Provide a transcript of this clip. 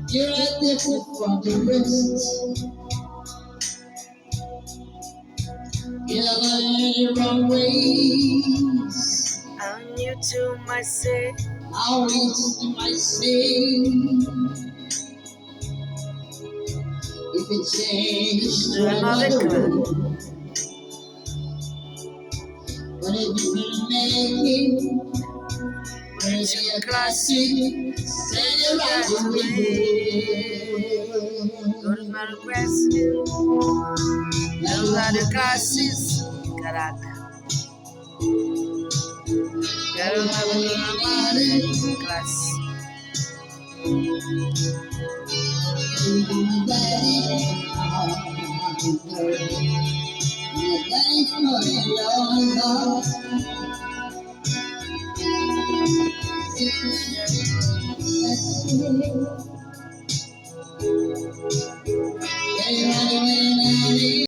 You're different from the rest. You're the wrong ways. I'm new to myself. I'll reach to my say. If it changed to another girl, but if you will make it, where's your classic? Say you're right away. Go to my aggressive. Those are the classes. Caraca. Quero uma classe.